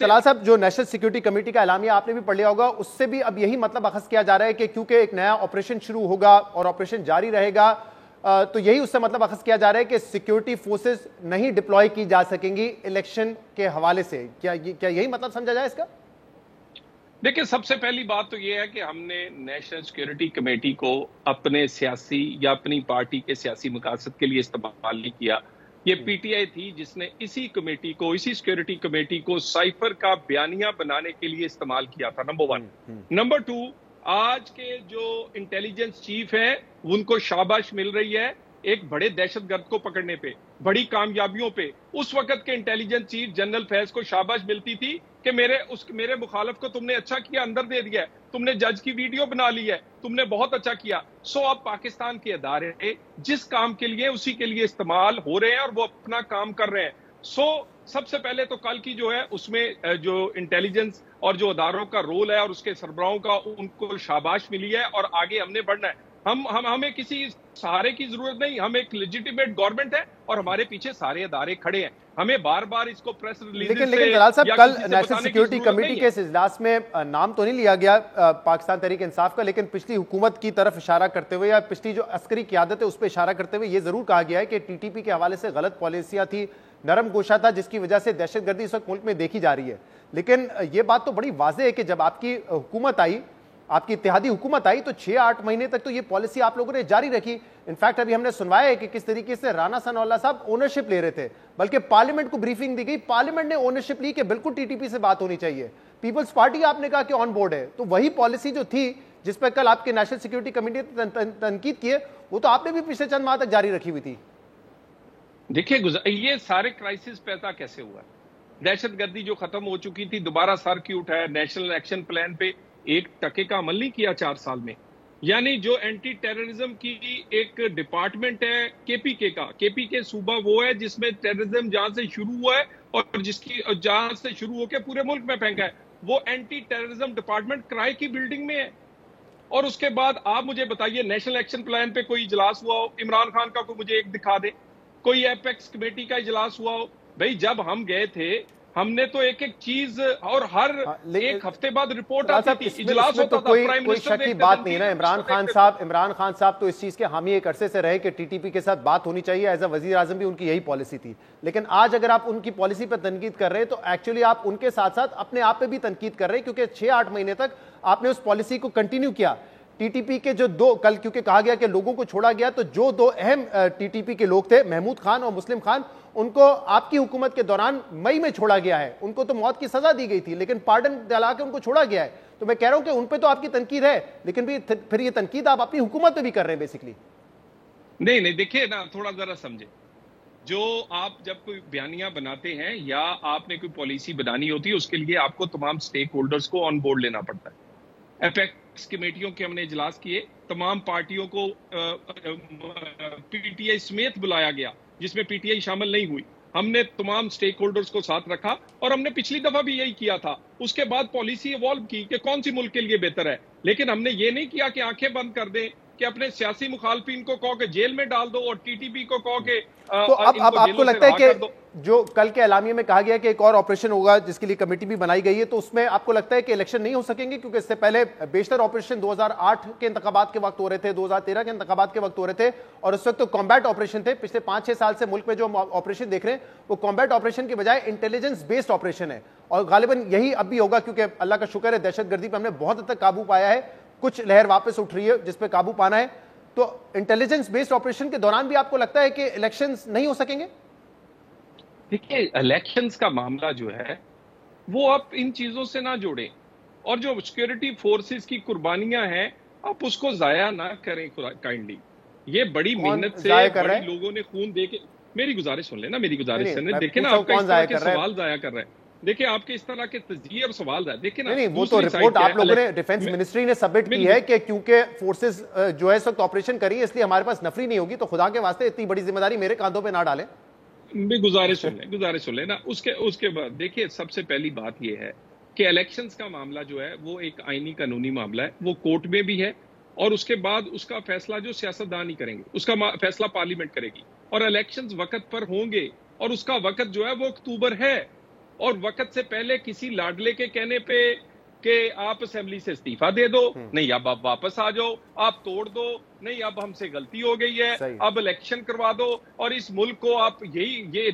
طلال صاحب جو national security committee کا اعلامیہ آپ نے بھی پڑھ لیا ہوگا، اس سے بھی اب یہی مطلب اخذ کیا جا رہا ہے کہ کیونکہ ایک نیا آپریشن شروع ہوگا اور آپریشن جاری رہے گا، تو یہی اس سے مطلب اخذ کیا جا رہا ہے کہ سیکیورٹی فورسز نہیں ڈپلوائے کی جا سکیں گی الیکشن کے حوالے سے. کیا یہی مطلب سمجھا جائے اس کا؟ دیکھیں، سب سے پہلی بات تو یہ ہے کہ ہم نے نیشنل سیکیورٹی کمیٹی کو اپنے سیاسی یا اپنی پارٹی کے سیاسی مقاصد کے لیے استعمال نہیں کیا. یہ پی ٹی آئی تھی جس نے اسی کمیٹی کو، اسی سیکیورٹی کمیٹی کو سائفر کا بیانیہ بنانے کے لیے استعمال کیا تھا. نمبر 1. نمبر 2، آج کے جو انٹیلیجنس چیف ہیں ان کو شاباش مل رہی ہے ایک بڑے دہشت گرد کو پکڑنے پہ، بڑی کامیابیوں پہ. اس وقت کے انٹیلیجنس چیف جنرل فیض کو شاباش ملتی تھی کہ میرے مخالف کو تم نے اچھا کیا، اندر دے دیا ہے، تم نے جج کی ویڈیو بنا لی ہے، تم نے بہت اچھا کیا. اب پاکستان کے ادارے جس کام کے لیے اسی کے لیے استعمال ہو رہے ہیں اور وہ اپنا کام کر رہے ہیں. سب سے پہلے تو کل کی جو ہے اس میں جو انٹیلیجنس اور جو اداروں کا رول ہے اور اس کے سربراہوں کا، ان کو شاباش ملی ہے اور آگے ہم نے بڑھنا ہے. ہمیں کسی سہارے کی ضرورت نہیں. ہم ایک لیجیٹیمیٹ گورنمنٹ ہے اور ہمارے پیچھے سارے ادارے کھڑے ہیں. ہمیں بار بار اس کو پریس ریلیز لیکن طلال صاحب، کل نیشنل سیکیورٹی کمیٹی کے اس اجلاس میں نام تو نہیں لیا گیا پاکستان تحریک انصاف کا، لیکن پچھلی حکومت کی طرف اشارہ کرتے ہوئے یا پچھلی جو عسکری قیادت ہے اس پہ اشارہ کرتے ہوئے یہ ضرور کہا گیا ہے کہ ٹی ٹی پی کے حوالے سے غلط پالیسیاں تھی، نرم گوشہ تھا، جس کی وجہ سے دہشت گردی اس وقت ملک میں دیکھی جا رہی ہے. لیکن یہ بات تو بڑی واضح ہے کہ جب آپ کی حکومت آئی، آپ کی اتحادی حکومت آئی، تو 6-8 مہینے تک تو یہ پالیسی آپ لوگوں نے جاری رکھی. انفیکٹ ابھی ہم نے سنوایا ہے کہ کس طریقے سے رانا ثناء اللہ صاحب اونرشپ لے رہے تھے، بلکہ پارلیمنٹ کو بریفنگ دی گئی، پارلیمنٹ نے اونرشپ لی کہ بالکل ٹی ٹی پی سے بات ہونی چاہیے. پیپلز پارٹی آپ نے کہا کہ آن بورڈ ہے، تو وہی پالیسی جو تھی جس پہ کل آپ کے نیشنل سیکیورٹی کمیٹی نے تنقید کی ہے، وہ تو آپ نے بھی پچھلے چند ماہ تک جاری رکھی ہوئی تھی. دیکھیں، یہ سارے کرائسس پیدا کیسے ہوا ہے؟ دہشت گردی جو ختم ہو چکی تھی دوبارہ سر کیوں اٹھایا؟ نیشنل ایکشن پلان پہ 1% کا عمل نہیں کیا 4 سال میں. یعنی جو اینٹی ٹیررزم کی ایک ڈپارٹمنٹ ہے کے پی کے صوبہ وہ ہے جس میں ٹیررزم جہاں سے شروع ہوا ہے اور جس کی جہاں سے شروع ہو کے پورے ملک میں پھینکا ہے، وہ اینٹی ٹیررزم ڈپارٹمنٹ کرائے کی بلڈنگ میں ہے. اور اس کے بعد آپ مجھے بتائیے نیشنل ایکشن پلان پہ کوئی اجلاس ہوا ہو؟ عمران خان کا کوئی مجھے ایک دکھا دے. کوئی ایپیکس کمیٹی کا اجلاس ہوا ہو؟ بھئی جب ہم گئے تھے ہم نے تو ایک چیز اور ہر ایک ہفتے بعد رپورٹ آتی تھی، اجلاس ہوتا تھا، پرائم کوئی منسٹر شک کی بات نہیں ہے نا. عمران خان صاحب تو اس چیز کے حامی ایک عرصے سے رہے کہ ٹی ٹی پی کے ساتھ بات ہونی چاہیے. ایز اے وزیر اعظم بھی ان کی یہی پالیسی تھی. لیکن آج اگر آپ ان کی پالیسی پہ تنقید کر رہے ہیں تو ایکچولی آپ ان کے ساتھ ساتھ اپنے آپ پہ بھی تنقید کر رہے ہیں، کیونکہ 6-8 مہینے تک آپ نے اس پالیسی کو کنٹینیو کیا. ٹی ٹی پی کے جو دو، کل کیونکہ کہا گیا کہ لوگوں کو چھوڑا گیا، تو جو 2 اہم ٹی ٹی پی کے لوگ تھے، محمود خان اور مسلم خان، ان کو آپ کی حکومت کے دوران مئی میں چھوڑا گیا ہے. ان کو تو موت کی سزا دی گئی تھی لیکن پارڈن دلا کے ان کو چھوڑا گیا ہے. تو میں کہہ رہا ہوں کہ ان پہ تو آپ کی تنقید ہے، لیکن پھر یہ تنقید آپ اپنی حکومت پہ بھی کر رہے ہیں بیسیکلی. نہیں دیکھیں نا، تھوڑا ذرا سمجھے. جو آپ جب کوئی بیانیہ بناتے ہیں یا آپ نے کوئی پالیسی بنانی ہوتی ہے، اس کے لیے آپ کو تمام سٹیک ہولڈرز کو آن بورڈ لینا پڑتا ہے. ایپیکس کمیٹیوں کے ہم نے اجلاس کیے، تمام پارٹیوں کو پی ٹی آئی سمیت بلایا گیا جس میں پی ٹی آئی شامل نہیں ہوئی. ہم نے تمام سٹیک ہولڈرز کو ساتھ رکھا اور ہم نے پچھلی دفعہ بھی یہی کیا تھا. اس کے بعد پالیسی ایوالو کی کہ کون سی ملک کے لیے بہتر ہے. لیکن ہم نے یہ نہیں کیا کہ آنکھیں بند کر دیں، کہ اپنے سیاسی مخالفین کو کہو کہ جیل میں ڈال دو اور ٹی ٹی پی کو کہو کہ تو اب آپ کو لگتا ہے کہ جو کل کے اعلامیے میں کہا گیا کہ ایک اور آپریشن ہوگا جس کے لیے کمیٹی بھی بنائی گئی ہے، تو اس میں آپ کو لگتا ہے کہ الیکشن نہیں ہو سکیں گے؟ کیونکہ اس سے پہلے بیشتر آپریشن 2008 کے انتخابات کے وقت ہو رہے تھے، 2013 کے انتخابات کے وقت ہو رہے تھے، اور اس وقت تو کمبیٹ آپریشن تھے. پچھلے 5-6 سال سے ملک میں جو آپریشن دیکھ رہے ہیں وہ کمبیٹ آپریشن کے بجائے انٹیلیجنس بیسڈ آپریشن ہے، اور غالباً یہی اب بھی ہوگا کیونکہ اللہ کا شکر ہے دہشت گردی پہ ہم نے بہت حد تک قابو پایا ہے. کچھ لہر واپس اٹھ رہی ہے جس پہ قابو پانا ہے. تو انٹیلیجنس بیسڈ آپریشن کے دوران بھی آپ کو لگتا ہے کہ الیکشنز نہیں ہو سکیں گے؟ دیکھیے، الیکشنز کا معاملہ جو ہے وہ آپ ان چیزوں سے نہ جوڑیں، اور جو سیکیورٹی فورسز کی قربانیاں ہیں آپ اس کو ضائع نہ کریں کائنڈلی. یہ بڑی محنت سے بڑے لوگوں نے خون دے کے، میری گزارش سن لیں نا، میری گزارش سن لیں. دیکھیں نا، آپ کا اس طرح کے سوال ضائع کر رہے ہیں. دیکھیں آپ کے اس طرح کے تجزیے اور سوال ضائع. دیکھیں نا، نہیں، وہ تو رپورٹ آپ لوگوں نے ڈیفنس منسٹری نے سبمٹ کی ہے کہ کیونکہ فورسز جو ہے اس وقت آپریشن کری ہے اس لیے ہمارے پاس نفری نہیں ہوگی. تو خدا کے واسطے اتنی بڑی ذمہ داری میرے کاندھوں پہ نہ ڈالیں. گزارش سن لیں نا. اس کے بعد دیکھیے، سب سے پہلی بات یہ ہے کہ الیکشنز کا معاملہ جو ہے وہ ایک آئینی قانونی معاملہ ہے، وہ کورٹ میں بھی ہے، اور اس کے بعد اس کا فیصلہ جو سیاستدان ہی کریں گے، اس کا فیصلہ پارلیمنٹ کرے گی، اور الیکشنز وقت پر ہوں گے، اور اس کا وقت جو ہے وہ اکتوبر ہے. اور وقت سے پہلے کسی لاڈلے کے کہنے پہ کہ آپ اسمبلی سے استعفیٰ دے دو، نہیں اب آپ واپس آ جاؤ، آپ توڑ دو، نہیں اب ہم سے غلطی ہو گئی ہے، اب الیکشن کروا دو، اور اس ملک کو آپ یہ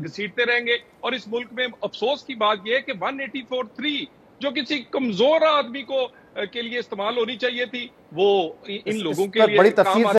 گھسیٹتے رہیں گے. اور اس ملک میں افسوس کی بات یہ ہے کہ 184(3) جو کسی کمزور آدمی کو کے لیے استعمال ہونی چاہیے تھی، وہ ان لوگوں کے لیے بڑی تفصیل سے